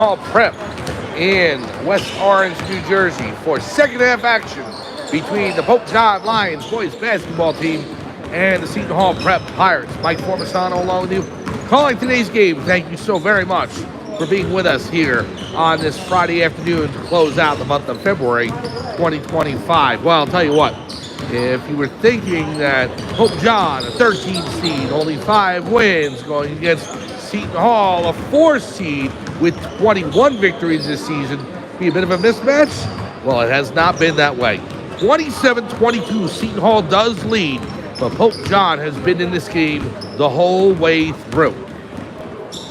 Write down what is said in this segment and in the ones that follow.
Hall Prep in West Orange, New Jersey for second half action between the Pope John Lions boys basketball team and the Seton Hall Prep Pirates. Mike Formasano along with you. Calling today's game, thank you so very much for being with us here on this Friday afternoon to close out the month of February 2025. Well, I'll tell you what, if you were thinking that Pope John, a 13 seed, only 5 wins, going against Seton Hall, a 4 seed with 21 victories this season, be a bit of a mismatch? Well, it has not been that way. 27-22, Seton Hall does lead, but Pope John has been in this game the whole way through.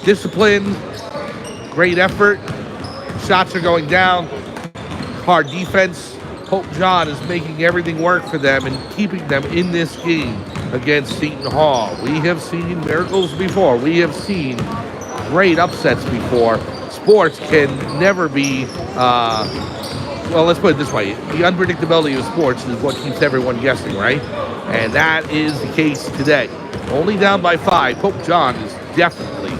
Discipline, great effort, shots are going down, hard defense. Pope John is making everything work for them and keeping them in this game against Seton Hall. We have seen miracles before. We have seen great upsets before. Sports can never be, well, let's put it this way. The unpredictability of sports is what keeps everyone guessing, right? And that is the case today. Only down by 5. Pope John is definitely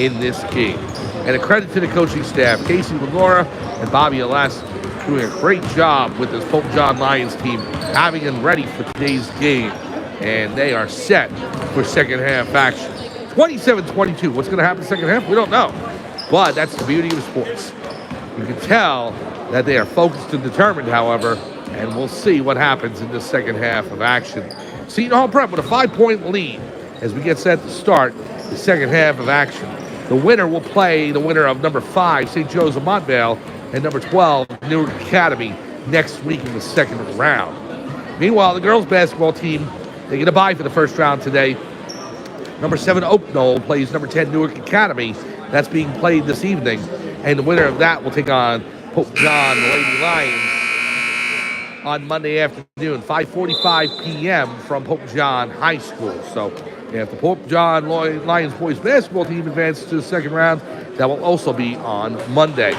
in this game. And a credit to the coaching staff, Casey Lagora and Bobby Alas, doing a great job with this Pope John Lions team, having them ready for today's game. And they are set for second half action. 27-22. What's going to happen second half? We don't know. But that's the beauty of sports. You can tell that they are focused and determined, however, and we'll see what happens in this second half of action. Seton Hall Prep with a 5-point lead as we get set to start the second half of action. The winner will play the winner of number 5, St. Joe's of Montvale, and number 12, Newark Academy, next week in the second round. Meanwhile, the girls' basketball team, they get a bye for the first round today. Number 7, Oak Knoll, plays number 10, Newark Academy. That's being played this evening. And the winner of that will take on Pope John, the Lady Lions, on Monday afternoon, 5:45 p.m. from Pope John High School. So if the Pope John Lions boys basketball team advances to the second round, that will also be on Monday.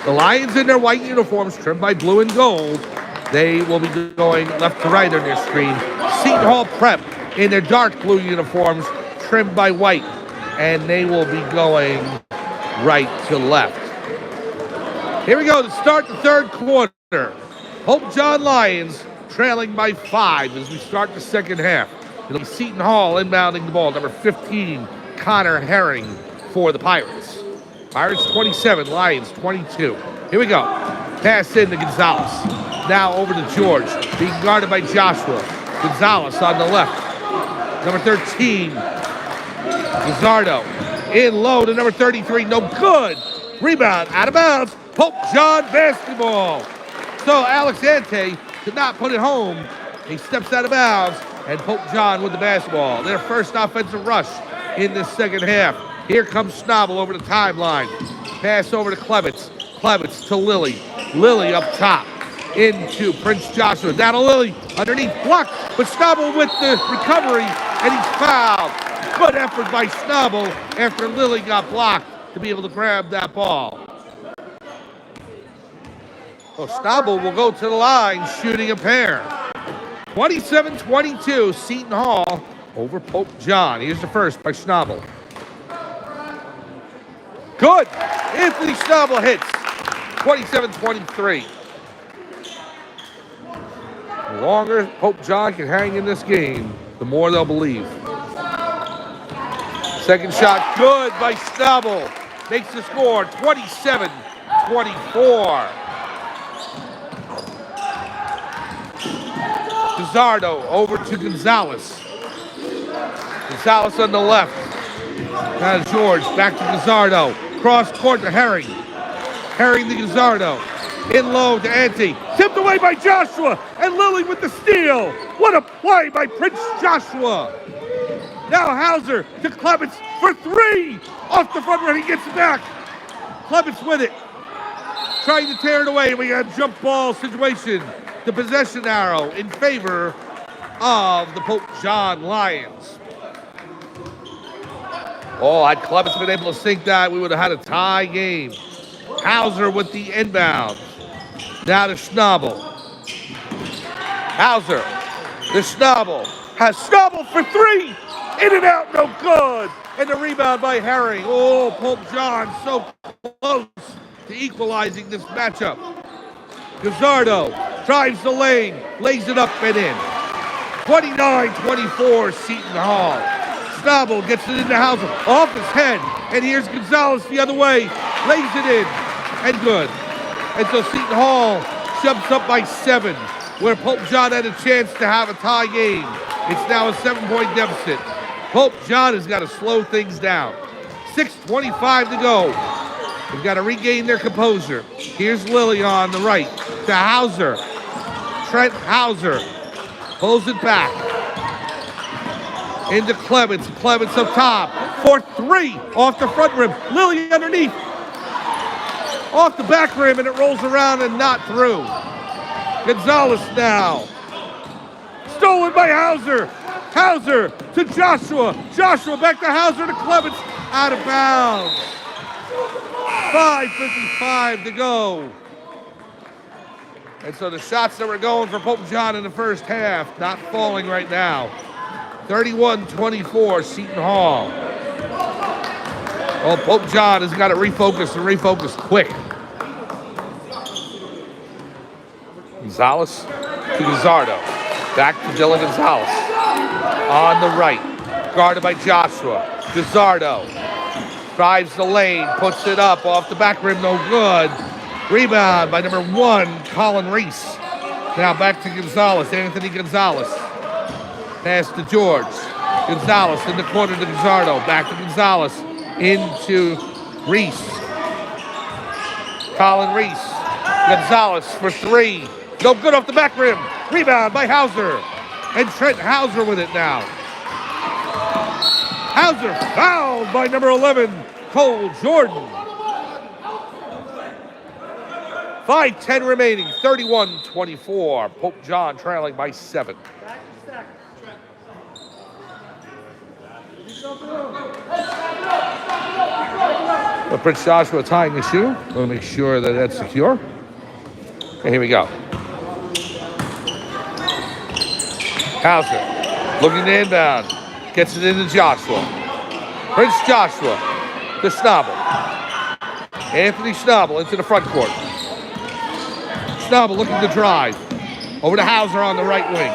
The Lions in their white uniforms, trimmed by blue and gold, they will be going left to right on their screen. Seton Hall Prep in their dark blue uniforms, trimmed by white, and they will be going right to left. Here we go to start the third quarter. Pope John Lions trailing by 5 as we start the second half. It'll be Seton Hall inbounding the ball, number 15, Connor Herring for the Pirates. Pirates 27, Lions 22. Here we go. Pass in to Gonzalez. Now over to George, being guarded by Joshua. Gonzalez on the left. Number 13, Gazzardo. In low to number 33, no good. Rebound, out of bounds. Pope John basketball. So Alex Ante did not put it home. He steps out of bounds, and Pope John with the basketball. Their first offensive rush in the second half. Here comes Schnabel over the timeline. Pass over to Klevitz. Klevitz to Lilly. Lilly up top. Into Prince Joshua. Down to Lilly. Underneath. Block. But Schnabel with the recovery. And he's fouled. Good effort by Schnabel after Lilly got blocked to be able to grab that ball. So Schnabel will go to the line shooting a pair. 27-22. Seton Hall over Pope John. Here's the first by Schnabel. Good. Anthony Schnabel hits. 27-23. The longer Pope John can hang in this game, the more they'll believe. Second shot, good by Schnabel. Makes the score 27-24. Gazzardo over to Gonzalez. Gonzalez on the left. Now George, back to Gazzardo. Cross court to Herring. Herring to Gazzardo. In low to Ante. Tipped away by Joshua. And Lilly with the steal. What a play by Prince Joshua. Now Hauser to Klevitz for 3. Off the front where he gets it back. Klevitz with it. Trying to tear it away. We got a jump ball situation. The possession arrow in favor of the Pope John Lions. Oh, had Klevitz been able to sink that, we would have had a tie game. Hauser with the inbound. Now to Schnabel. Hauser. The Schnabel. Has Schnabel for 3. In and out, no good. And the rebound by Herring. Oh, Pope John so close to equalizing this matchup. Gazzardo drives the lane, lays it up and in. 29-24, Seton Hall. Schnabel gets it into Hauser, off his head, and here's Gonzalez the other way, lays it in, and good. And so Seton Hall jumps up by 7, where Pope John had a chance to have a tie game. It's now a 7-point deficit. Pope John has got to slow things down. 6:25 to go. They've got to regain their composure. Here's Lilly on the right to Hauser. Trent Hauser pulls it back. Into Clements. Clements up top. For 3 off the front rim. Lilly underneath. Off the back rim, and it rolls around and not through. Gonzalez now. Stolen by Hauser. Hauser to Joshua. Joshua back to Hauser to Clements. Out of bounds. 5:55 to go. And so the shots that were going for Pope John in the first half, not falling right now. 31-24, Seton Hall. Well, Pope John has got to refocus and refocus quick. Gonzalez to Gazzardo. Back to Dylan Gonzalez. On the right, guarded by Joshua. Gazzardo drives the lane, puts it up off the back rim, no good. Rebound by number 1, Colin Reese. Now back to Gonzalez, Anthony Gonzalez. Pass to George. Gonzalez in the corner to Gazzardo. Back to Gonzalez. Into Reese. Colin Reese. Gonzalez for 3. No good off the back rim. Rebound by Hauser. And Trent Hauser with it now. Hauser fouled by number 11, Cole Jordan. 5:10 remaining, 31-24. Pope John trailing by 7. But Prince Joshua tying the shoe. We'll make sure that that's secure. Okay, here we go. Hauser looking to inbound. Gets it into Joshua. Prince Joshua to Schnabel. Anthony Schnabel into the front court. Schnabel looking to drive. Over to Hauser on the right wing.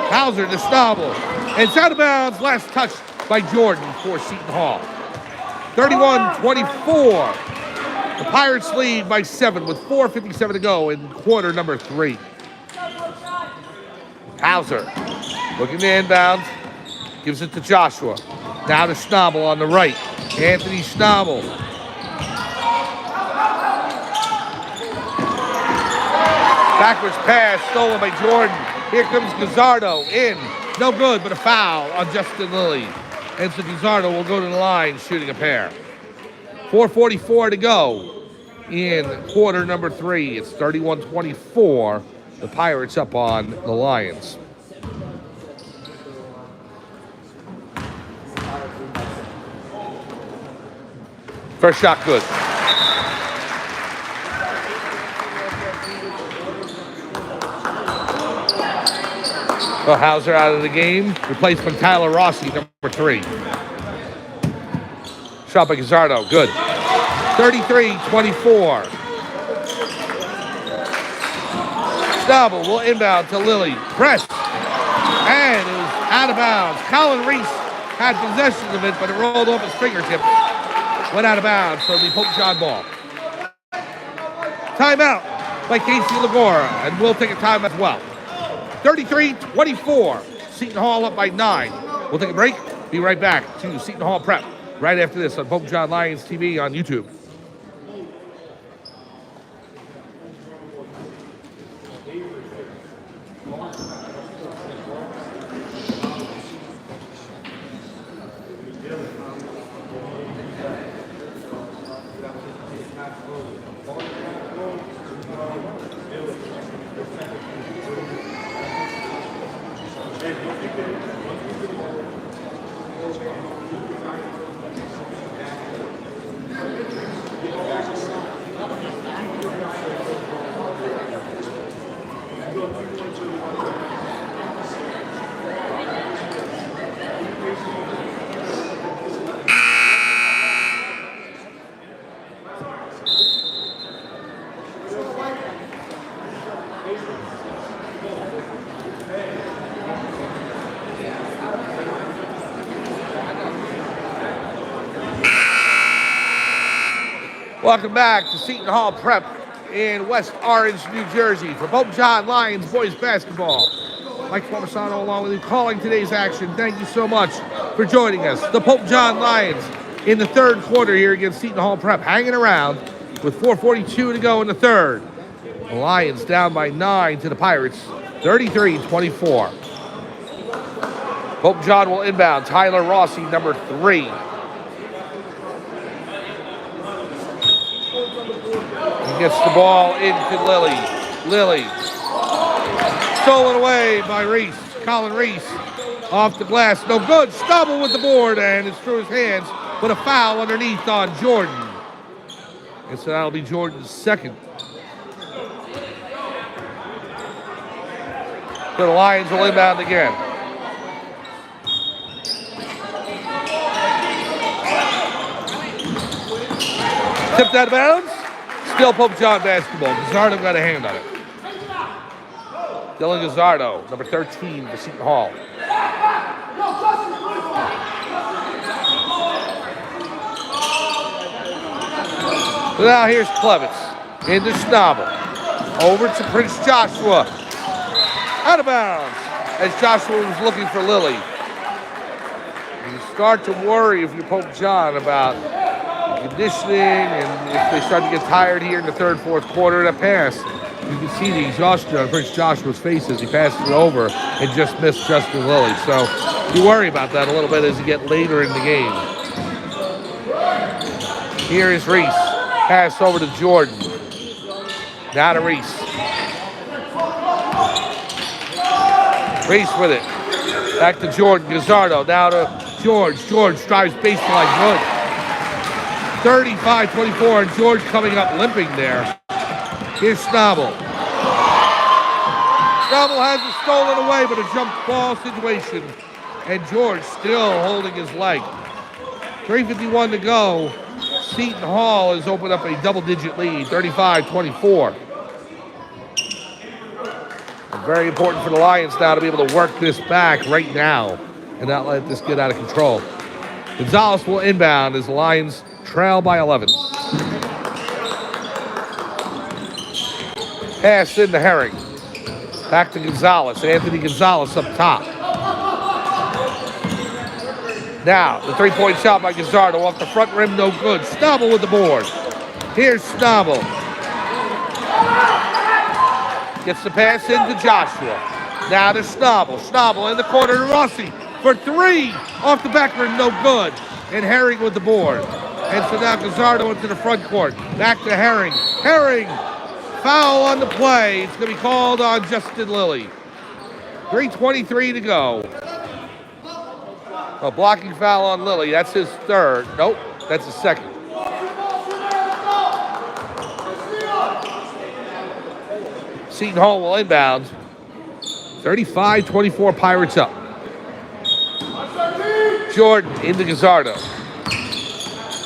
Hauser to Schnabel. And it's out of bounds. Last touch by Jordan for Seton Hall. 31-24. The Pirates lead by 7 with 4:57 to go in quarter number 3. Hauser looking to inbound. Gives it to Joshua. Now to Schnabel on the right. Anthony Schnabel. Backwards pass stolen by Jordan. Here comes Gazzardo in. No good, but a foul on Justin Lilly. And so Gazzardo will go to the line shooting a pair. 4:44 to go in quarter number 3. It's 31-24. The Pirates up on the Lions. First shot good. Well, Hauser out of the game. Replacement Tyler Rossi, number 3. Shot by Gazzardo, good. 33-24. Schnabel will inbound to Lilly. Press. And it was out of bounds. Colin Reese had possession of it, but it rolled off his fingertips. Went out of bounds, so the Pope John ball. Timeout by Casey Lagora, and we'll take a time as well. 33-24. Seton Hall up by 9. We'll take a break. Be right back to Seton Hall Prep right after this on Pope John Lions TV on YouTube. Welcome back to Seton Hall Prep in West Orange, New Jersey for Pope John Lions boys basketball. Mike Formasano along with you calling today's action. Thank you so much for joining us. The Pope John Lions in the third quarter here against Seton Hall Prep, hanging around with 4:42 to go in the third. The Lions down by 9 to the Pirates, 33-24. Pope John will inbound. Tyler Rossi, number 3. He gets the ball into Lilly. Lilly. Stolen away by Reese. Colin Reese off the glass. No good. Stumble with the board, and it's through his hands. But a foul underneath on Jordan. And so that'll be Jordan's second. So the Lions will inbound again. Tipped out of bounds. Still Pope John basketball. Gazzardo got a hand on it. Dylan Gazzardo, number 13 for Seton Hall. So now here's Clevitz into Schnabel. Over to Prince Joshua. Out of bounds as Joshua was looking for Lilly. You start to worry if you're Pope John about conditioning and if they start to get tired here in the third, fourth quarter of that pass. You can see the exhaustion on Prince Joshua's face as he passes it over and just missed Justin Lilly. So you worry about that a little bit as you get later in the game. Here is Reese. Pass over to Jordan. Now to Reese. Reese with it. Back to Jordan. Gazzardo. Now to George. George drives baseline. Good. 35-24, and George coming up limping there. Here's Schnabel. Schnabel has it stolen away, but a jump ball situation. And George still holding his leg. 3:51 to go. Seton Hall has opened up a double-digit lead, 35-24. Very important for the Lions now to be able to work this back right now and not let this get out of control. Gonzalez will inbound as the Lions trail by 11. Pass into Herring. Back to Gonzalez. Anthony Gonzalez up top. Now, the three-point shot by Gazzardo off the front rim, no good. Schnabel with the board. Here's Schnabel. Gets the pass into Joshua. Now to Schnabel. Schnabel in the corner to Rossi for 3. Off the back rim, no good. And Herring with the board. And so now Gazzardo into the front court. Back to Herring. Herring. Foul on the play. It's going to be called on Justin Lilly. 3:23 to go. A blocking foul on Lilly. That's his third. Nope, that's his second. Seton Hall will inbound. 35-24 Pirates up. Jordan into Gazzardo.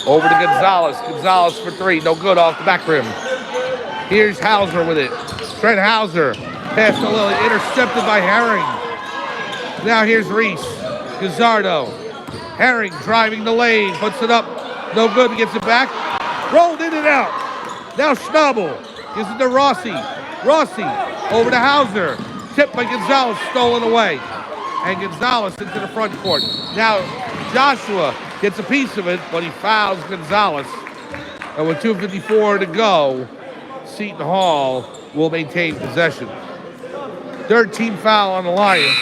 Over to Gonzalez. Gonzalez for 3. No good off the back rim. Here's Hauser with it. Trent Hauser. Pass to Lilly. Intercepted by Herring. Now here's Reese. Gazzardo. Herring driving the lane. Puts it up. No good. He gets it back. Rolled in and out. Now Schnabel. Gives it to Rossi. Rossi. Over to Hauser. Tipped by Gonzalez. Stolen away. And Gonzalez into the front court. Now Joshua gets a piece of it, but he fouls Gonzalez. And with 2:54 to go, Seton Hall will maintain possession. Third team foul on the Lions.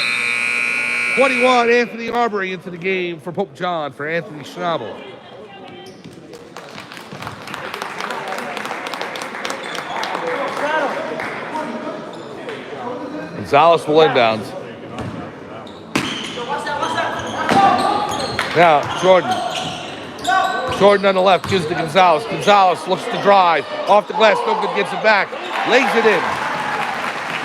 21, Anthony Arbery into the game for Pope John for Anthony Schnabel. Gonzalez will inbound. Now, Jordan. Jordan on the left gives to Gonzalez. Gonzalez looks to drive. Off the glass, no good, gets it back. Lays it in.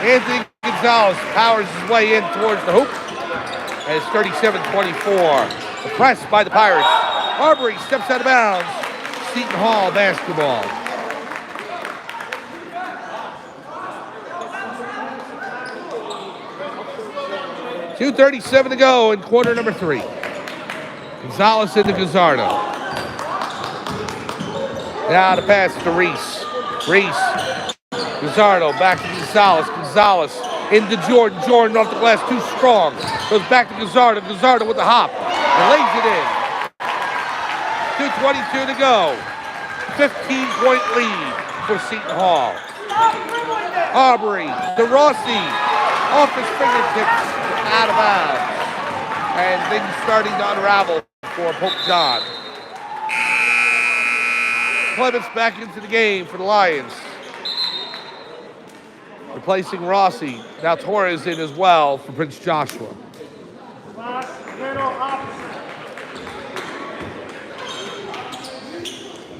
Anthony Gonzalez powers his way in towards the hoop. And it's 37-24. The press by the Pirates. Arbery steps out of bounds. Seton Hall basketball. .237 to go in quarter number 3. Gonzalez into Gazzardo. Now the pass to Reese. Reese. Gazzardo back to Gonzalez. Gonzalez into Jordan. Jordan off the glass, too strong. Goes back to Gazzardo. Gazzardo with the hop. And lays it in. 2:22 to go. 15-point lead for Seton Hall. Aubrey to Rossi. Off his fingertips. Out of bounds. And things starting to unravel for Pope John. Clements back into the game for the Lions. Replacing Rossi. Now Torres in as well for Prince Joshua.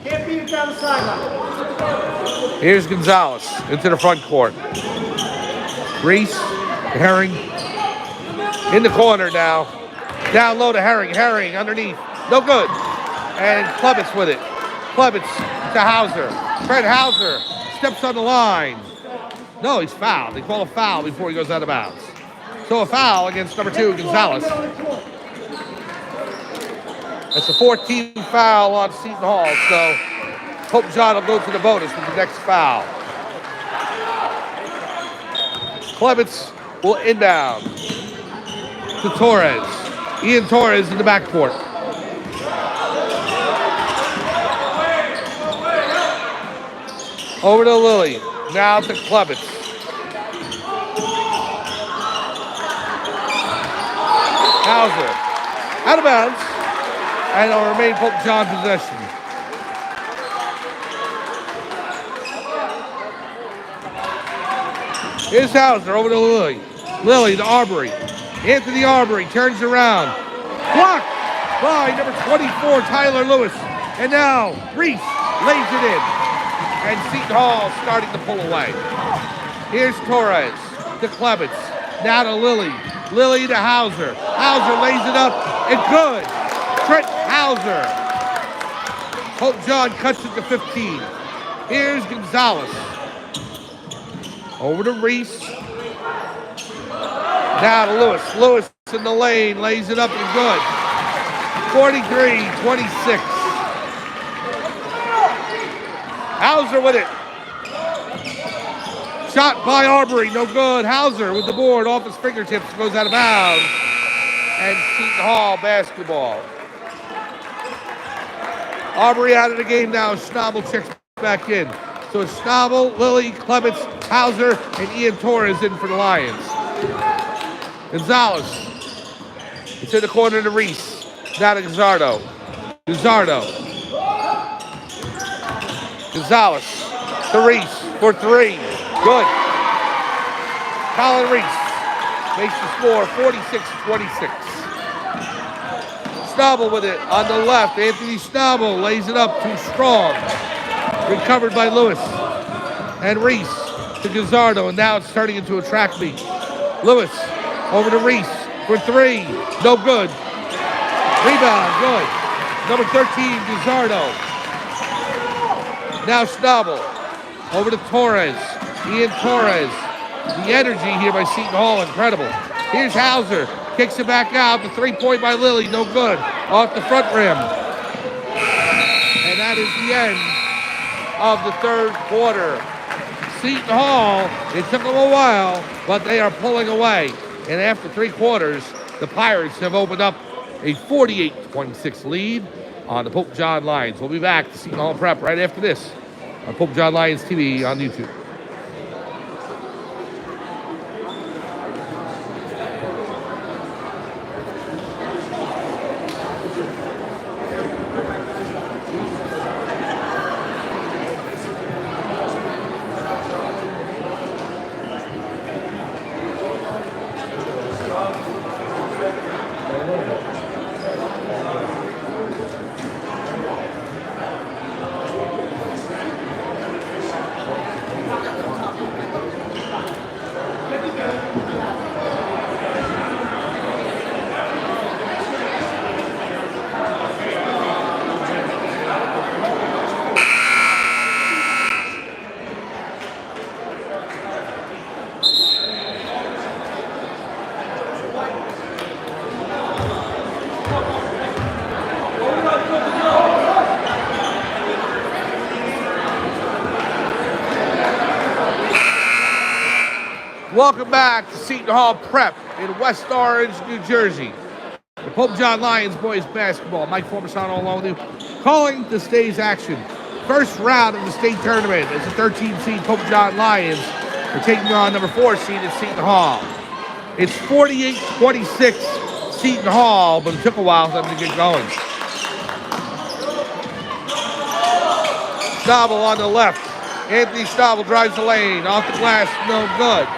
Can't beat it down the sideline. Here's Gonzalez into the front court. Reese, Herring in the corner now. Down low to Herring. Herring underneath. No good. And Klebitz with it. Klebitz to Hauser. Fred Hauser steps on the line. No, he's fouled. They call a foul before he goes out of bounds. So a foul against number 2, Gonzalez. It's a 14th foul on Seton Hall, so Pope John will go to the bonus with the next foul. Klebitz will inbound to Torres. Ian Torres in the backcourt. Over to Lilly. Now to Klebitz. Hauser. Out of bounds. And it'll remain Pope John possession. Here's Hauser over to Lilly. Lilly to Arbery. Anthony Arbery turns around. Blocked by number 24, Tyler Lewis. And now Reese lays it in. And Seton Hall starting to pull away. Here's Torres to Klebitz. Now to Lilly. Lilly to Hauser. Hauser lays it up and good. Trent Hauser. Pope John cuts it to 15. Here's Gonzalez. Over to Reese. Now to Lewis. Lewis in the lane. Lays it up and good. 43-26. Hauser with it. Shot by Arbery. No good. Hauser with the board off his fingertips. Goes out of bounds. And Seton Hall basketball. Arbery out of the game now. Schnabel checks back in. So it's Schnabel, Lilly, Klebitz, Hauser, and Ian Torres in for the Lions. Gonzalez. It's in the corner to Reese. Now to Gazzardo. Gazzardo. Gonzalez to Reese for 3. Good. Colin Reese makes the score 46-26. Schnabel with it on the left. Anthony Schnabel lays it up too strong. Recovered by Lewis. And Reese to Gazzardo. And now it's turning into a track meet. Lewis over to Reese for 3. No good. Rebound. Good. Number 13, Gazzardo. Now Schnabel over to Torres. Ian Torres. The energy here by Seton Hall, incredible. Here's Hauser. Kicks it back out. The 3-point by Lilly, no good. Off the front rim. And that is the end of the third quarter. Seton Hall, it took them a while, but they are pulling away. And after 3 quarters, the Pirates have opened up a 48-26 lead on the Pope John Lions. We'll be back to Seton Hall Prep right after this on Pope John Lions TV on YouTube. Welcome back to Seton Hall Prep in West Orange, New Jersey. The Pope John Lions boys basketball. Mike Formasano along with you, calling this day's action. First round of the state tournament as the 13 seed Pope John Lions are taking on number 4 seed at Seton Hall. It's 48-26 Seton Hall, but it took a while for them to get going. Stabel on the left. Anthony Stabel drives the lane. Off the glass, no good.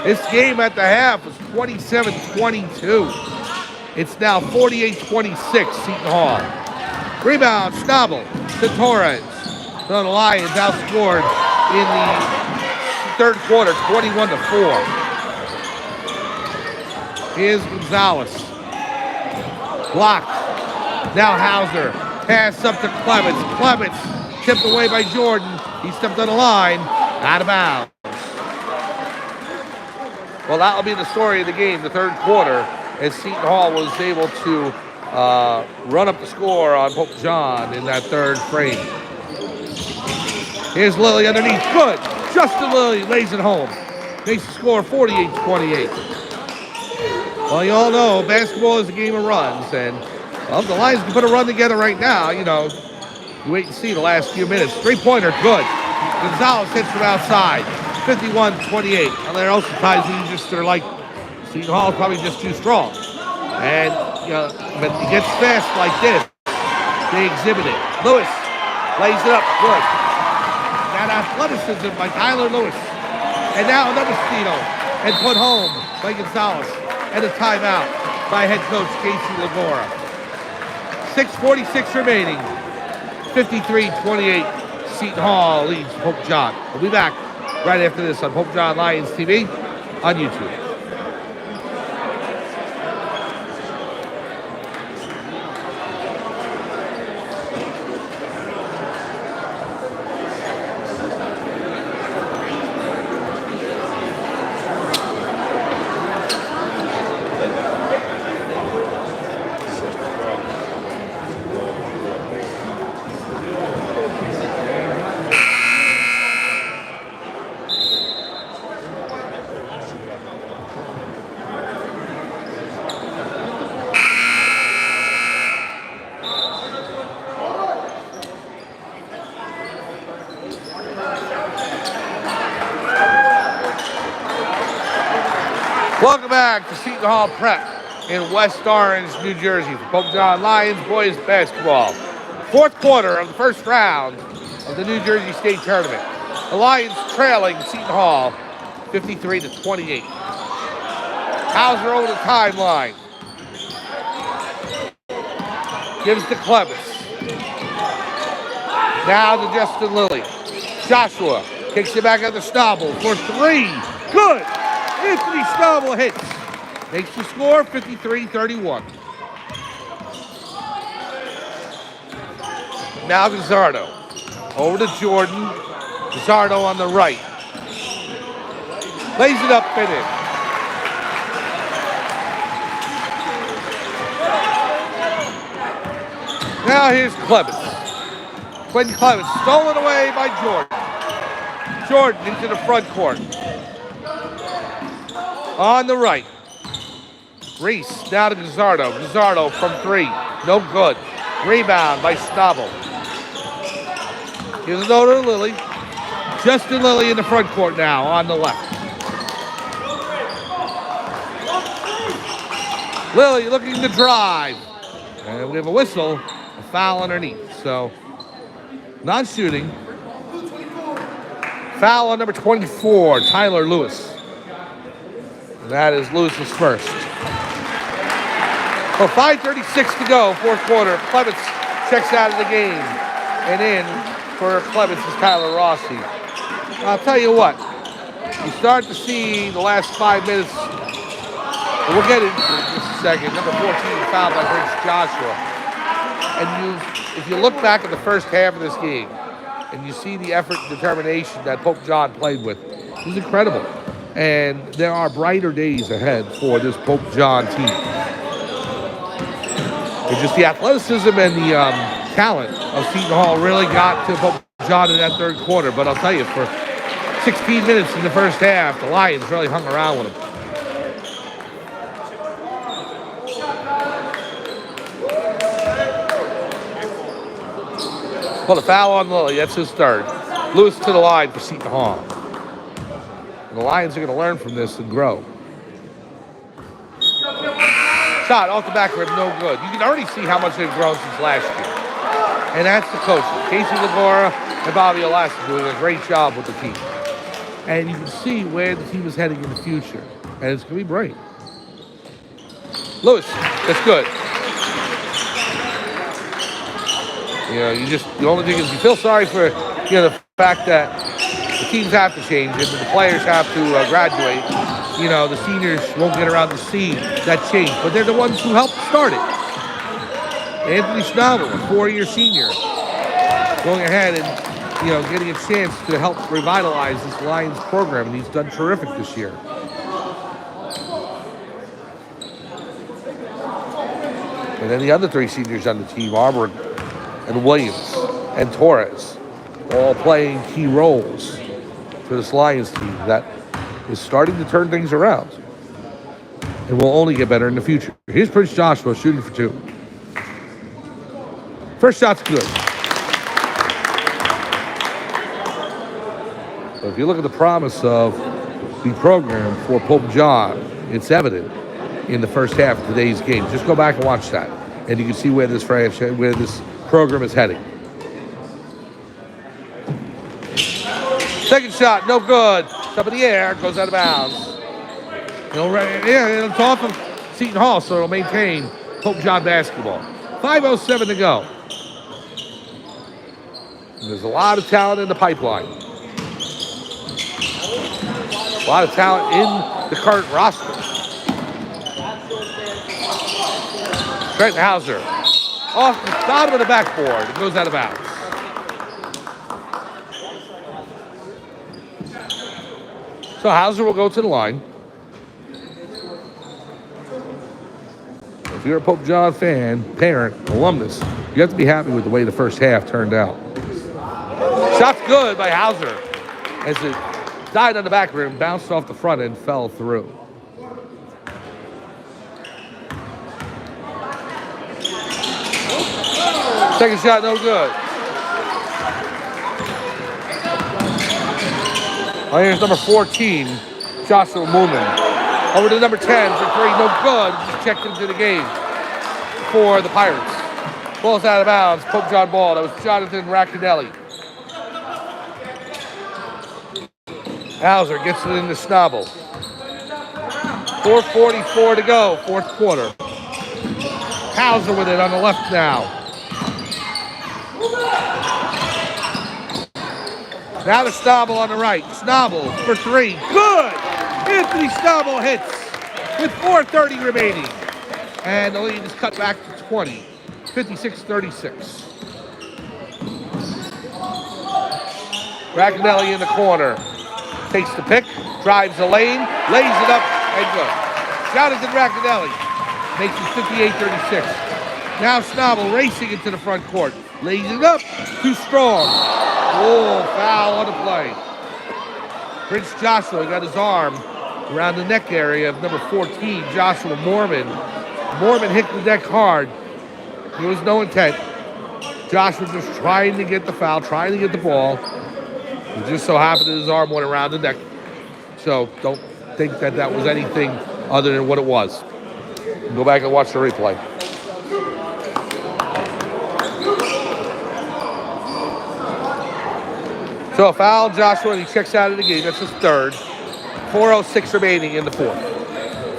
This game at the half was 27-22. It's now 48-26 Seton Hall. Rebound, Stabel to Torres. So the Lions outscored in the third quarter, 21-4. Here's Gonzalez. Blocked. Now Hauser. Pass up to Clements. Clements tipped away by Jordan. He stepped on the line. Out of bounds. Well, that'll be the story of the game, the third quarter, as Seton Hall was able to run up the score on Pope John in that third frame. Here's Lilly underneath. Good. Justin Lilly lays it home. Makes the score 48-28. Well, you all know basketball is a game of runs, and well, the Lions can put a run together right now. You know, you wait and see the last few minutes. Three-pointer, good. Gonzalez hits from outside, 51-28. And there also ties in just they're like, Seton Hall is probably just too strong. And, you know, but it gets fast like this. They exhibit it. Lewis lays it up, good. That athleticism by Tyler Lewis. And now another steal and put home by Gonzalez. And a timeout by head coach Casey Lagora. 6:46 remaining. 53-28. Seton Hall leads Pope John. We'll be back right after this on Pope John Lions TV on YouTube. Welcome back to Seton Hall Prep in West Orange, New Jersey for Pope John Lions boys basketball. Fourth quarter of the first round of the New Jersey State Tournament. The Lions trailing Seton Hall 53-28. Hauser over the timeline. Gives to Clements. Now to Justin Lilly. Joshua kicks it back at the Stabel for three. Good! Anthony Stabel hits. Makes the score 53-31. Now Gazzardo. Over to Jordan. Gazzardo on the right. Lays it up and in. Now here's Clements. Quentin Clements stolen away by Jordan. Jordan into the front court. On the right. Reese now to Gazzardo. Gazzardo from three. No good. Rebound by Stabel. Gives it over to Lilly. Justin Lilly in the front court now on the left. Lilly looking to drive. And we have a whistle. A foul underneath. So, non-shooting. Foul on number 24, Tyler Lewis. And that is Lewis's first. Well, 5:36 to go, fourth quarter. Clements checks out of the game. And in for Clements is Tyler Rossi. I'll tell you what, you start to see the last 5 minutes. We'll get into it in just a second. Number 14 fouled by Prince Joshua. And if you look back at the first half of this game, and you see the effort and determination that Pope John played with, it was incredible. And there are brighter days ahead for this Pope John team. It's just the athleticism and the talent of Seton Hall really got to Pope John in that third quarter. But I'll tell you, for 16 minutes in the first half. The Lions really hung around with them. Well, the foul on Lilly. That's his third. Lewis to the line for Seton Hall. And the Lions are going to learn from this and grow. Shot off the back rim, no good. You can already see how much they've grown since last year. And that's the coaches. Casey Lagora and Bobby Alaska doing a great job with the team. And you can see where the team is heading in the future. And it's going to be bright. Lewis, that's good. You know, the only thing is you feel sorry for, the fact that the teams have to change and the players have to graduate. You know, the seniors won't get around to see that change, but they're the ones who helped start it. Anthony Schnabel, a 4-year senior, going ahead and, getting a chance to help revitalize this Lions program, and he's done terrific this year. And then the other 3 seniors on the team, Auburn and Williams and Torres, all playing key roles for this Lions team that is starting to turn things around and will only get better in the future. Here's Prince Joshua shooting for 2. First shot's good. So if you look at the promise of the program for Pope John, it's evident in the first half of today's game. Just go back and watch that, and you can see where this program is heading. Second shot, no good. Up in the air, goes out of bounds. It's off of Seton Hall, so it'll maintain Pope John basketball. 5:07 to go. And there's a lot of talent in the pipeline. A lot of talent in the current roster. Trenton Hauser off the bottom of the backboard. It goes out of bounds. So Hauser will go to the line. If you're a Pope John fan, parent, alumnus, you have to be happy with the way the first half turned out. Shot's good by Hauser as it died on the back rim, bounced off the front end, fell through. Second shot, no good. Oh, here's number 14, Joshua Moomin. Over to number 10 for 3, no good. Just checked into the game for the Pirates. Ball's out of bounds, Pope John ball. That was Jonathan Racanelli. Hauser gets it into Schnabel. 4:44 to go, fourth quarter. Hauser with it on the left now. Now to Schnabel on the right. Schnabel for 3. Good! Anthony Schnabel hits with 4:30 remaining. And the lead is cut back to 20. 56-36. Racanelli in the corner. Takes the pick, drives the lane, lays it up, and good. Jonathan Racanelli makes it 58-36. Now Schnabel racing into the front court. Lays it up, too strong. Oh, foul on the play. Prince Joshua got his arm around the neck area of number 14, Joshua Mormon. Mormon hit the deck hard. There was no intent. Joshua just trying to get the foul, trying to get the ball. It just so happened that his arm went around the neck. So don't think that that was anything other than what it was. Go back and watch the replay. So a foul, Joshua, and he checks out of the game. That's his third. 4:06 remaining in the fourth.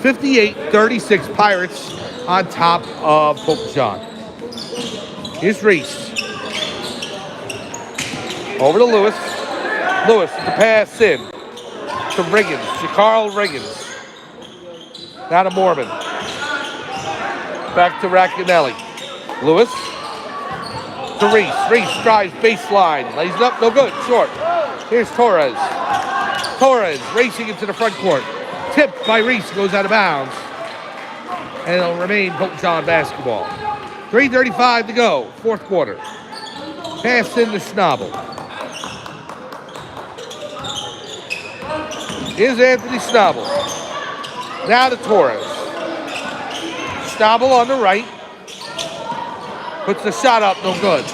58-36 Pirates on top of Pope John. Here's Reese. Over to Lewis. Lewis, the pass in to Riggins, Jacarl Riggins. Now to Mormon. Back to Racanelli. Lewis to Reese. Reese drives baseline. Lays it up, no good, short. Here's Torres. Torres racing into the front court. Tipped by Reese, goes out of bounds. And it'll remain Pope John basketball. 3:35 to go, fourth quarter. Pass in to Schnabel. is Anthony Schnabel. Now to Torres. Schnabel on the right. Puts the shot up, no good.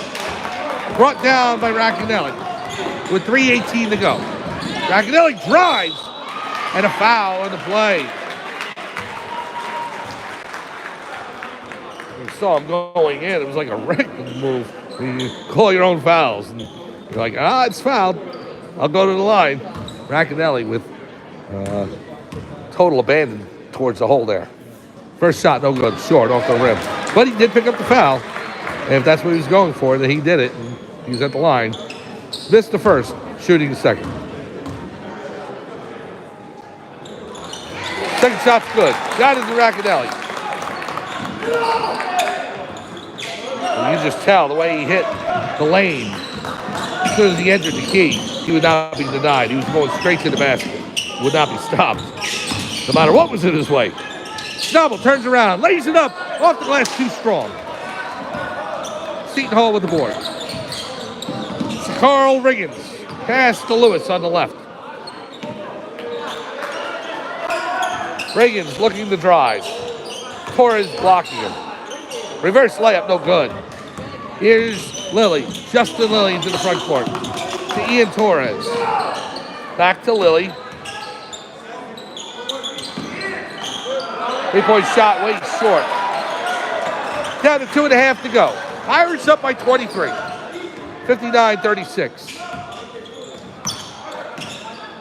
Brought down by Racanelli with 3:18 to go. Racanelli drives and a foul on the play. You saw him going in. It was like a reckless move. You call your own fouls. And you're like, it's fouled. I'll go to the line. Racanelli with total abandon towards the hole there. First shot, no good, short off the rim. But he did pick up the foul. And if that's what he was going for, then he did it. And he was at the line. Missed the first, shooting the second. Second shot's good. Got it to Racanelli. And you just tell the way he hit the lane. As soon as he entered the key, he would not be denied. He was going straight to the basket. Would not be stopped. No matter what was in his way. Schnabel turns around, lays it up, off the glass, too strong. Seton Hall with the board. Carl Riggins, pass to Lewis on the left. Riggins looking to drive. Torres blocking him. Reverse layup, no good. Here's Lilly, Justin Lilly into the front court. To Ian Torres. Back to Lilly. 3-point shot, way short. Down to 2.5 to go. Pirates up by 23. 59-36.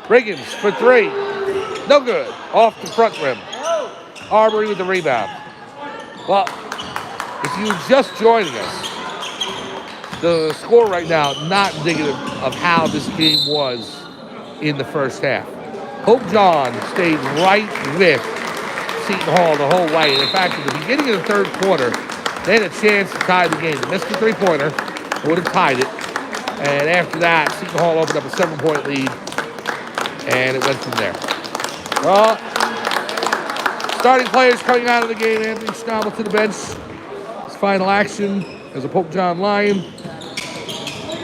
Riggins for three. No good. Off the front rim. Arbery with the rebound. Well, if you're just joining us, the score right now not indicative of how this game was in the first half. Hope John stayed right with Seton Hall the whole way. And in fact, at the beginning of the third quarter, they had a chance to tie the game. They missed the three-pointer, would have tied it. And after that, Seton Hall opened up a 7-point lead, and it went from there. Well, starting players coming out of the game. Anthony Schnabel to the bench. His final action as a Pope John Lion.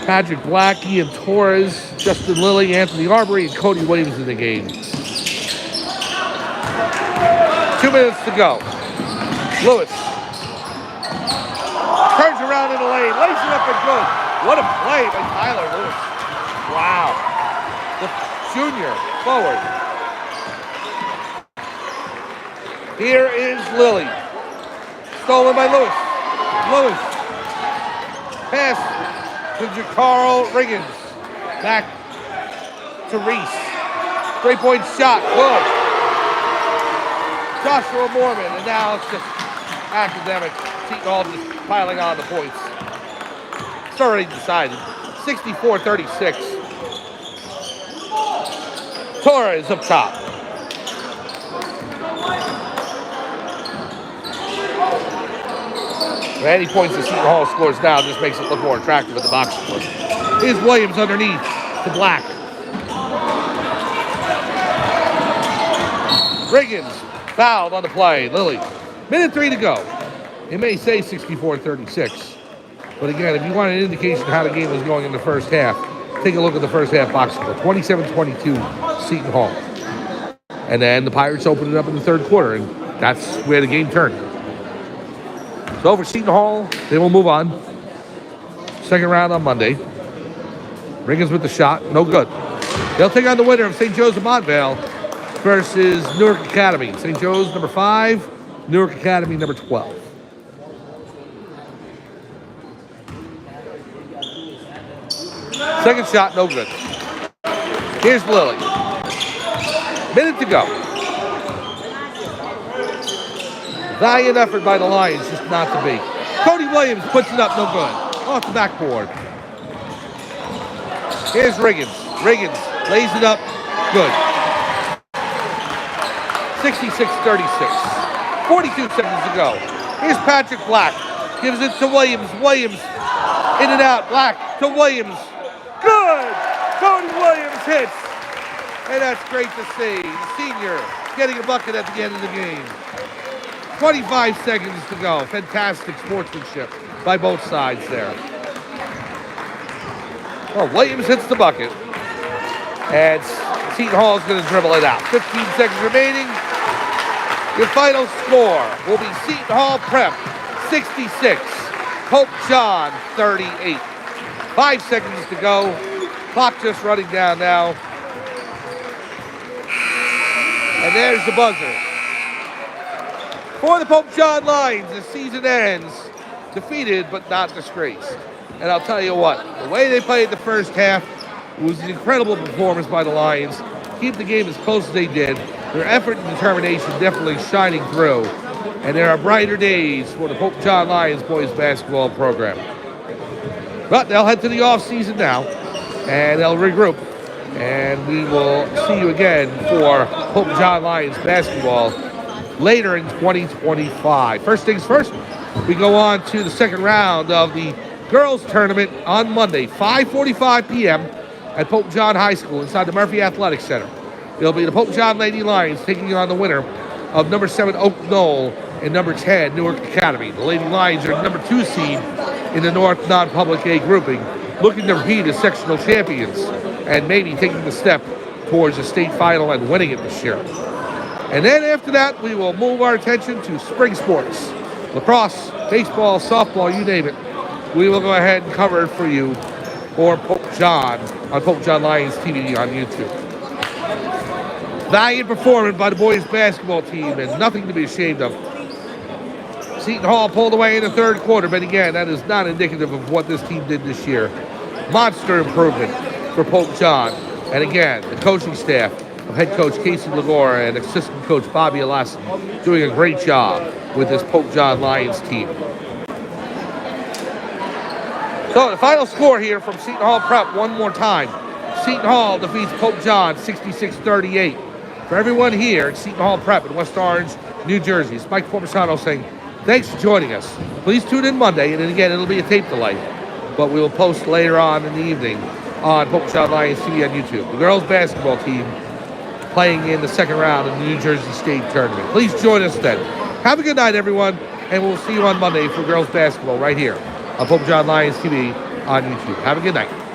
Patrick Black, Ian Torres, Justin Lilly, Anthony Arbery, and Cody Williams in the game. 2 minutes to go. Lewis turns around in the lane, lays it up and good. What a play by Tyler Lewis. Wow. The junior forward. Here is Lilly. Stolen by Lewis. Lewis. Pass to Carl Riggins. Back to Reese. 3-point shot. Good. Joshua Mormon. And now it's just academic. Seton Hall just piling on the points. It's already decided. 64-36. Torres up top. Any points that Seton Hall scores now just makes it look more attractive in the box score. Here's Williams underneath to Black. Riggins fouled on the play. Lilly. Minute 3 to go. It may say 64-36. But again, if you want an indication of how the game was going in the first half, take a look at the first half box score. 27-22 Seton Hall. And then the Pirates opened it up in the third quarter, and that's where the game turned. So for Seton Hall, they will move on. Second round on Monday. Riggins with the shot, no good. They'll take on the winner of St. Joe's of Montvale versus Newark Academy. St. Joe's number 5, Newark Academy number 12. Second shot, no good. Here's Lilly. Minute to go. Valiant effort by the Lions, just not to be. Cody Williams puts it up, no good. Off the backboard. Here's Riggins. Riggins lays it up, good. 66-36. 42 seconds to go. Here's Patrick Black. Gives it to Williams. Williams in and out. Black to Williams. Good! Cody Williams hits. And that's great to see. The senior getting a bucket at the end of the game. 25 seconds to go. Fantastic sportsmanship by both sides there. Well, Williams hits the bucket. And Seton Hall is going to dribble it out. 15 seconds remaining. Your final score will be Seton Hall Prep 66, Pope John 38. 5 seconds to go. Clock just running down now. And there's the buzzer. For the Pope John Lions, the season ends defeated but not disgraced. And I'll tell you what, the way they played the first half was an incredible performance by the Lions. Keep the game as close as they did. Their effort and determination definitely shining through. And there are brighter days for the Pope John Lions boys basketball program. But they'll head to the off season now, and they'll regroup. And we will see you again for Pope John Lions basketball later in 2025. First things first, we go on to the second round of the girls tournament on Monday, 5:45 p.m. at Pope John High School inside the Murphy Athletic Center. It'll be the Pope John Lady Lions taking on the winner of number 7 Oak Knoll and number 10 Newark Academy. The Lady Lions are number 2 seed in the North non-public A grouping, looking to repeat as sectional champions and maybe taking the step towards the state final and winning it this year. And then after that, we will move our attention to spring sports. Lacrosse, baseball, softball, you name it. We will go ahead and cover it for you for Pope John on Pope John Lions TV on YouTube. Valiant performance by the boys basketball team and nothing to be ashamed of. Seton Hall pulled away in the third quarter, but again, that is not indicative of what this team did this year. Monster improvement for Pope John. And again, the coaching staff of head coach Casey Lagora and assistant coach Bobby Alasson doing a great job with this Pope John Lions team. So the final score here from Seton Hall Prep one more time. Seton Hall defeats Pope John 66-38. For everyone here at Seton Hall Prep in West Orange, New Jersey, it's Mike Formisano saying thanks for joining us. Please tune in Monday, and then again, it'll be a tape delay, but we will post later on in the evening on Pope John Lions TV on YouTube. The girls basketball team playing in the second round of the New Jersey State Tournament. Please join us then. Have a good night, everyone, and we'll see you on Monday for girls basketball right here on Pope John Lions TV on YouTube. Have a good night.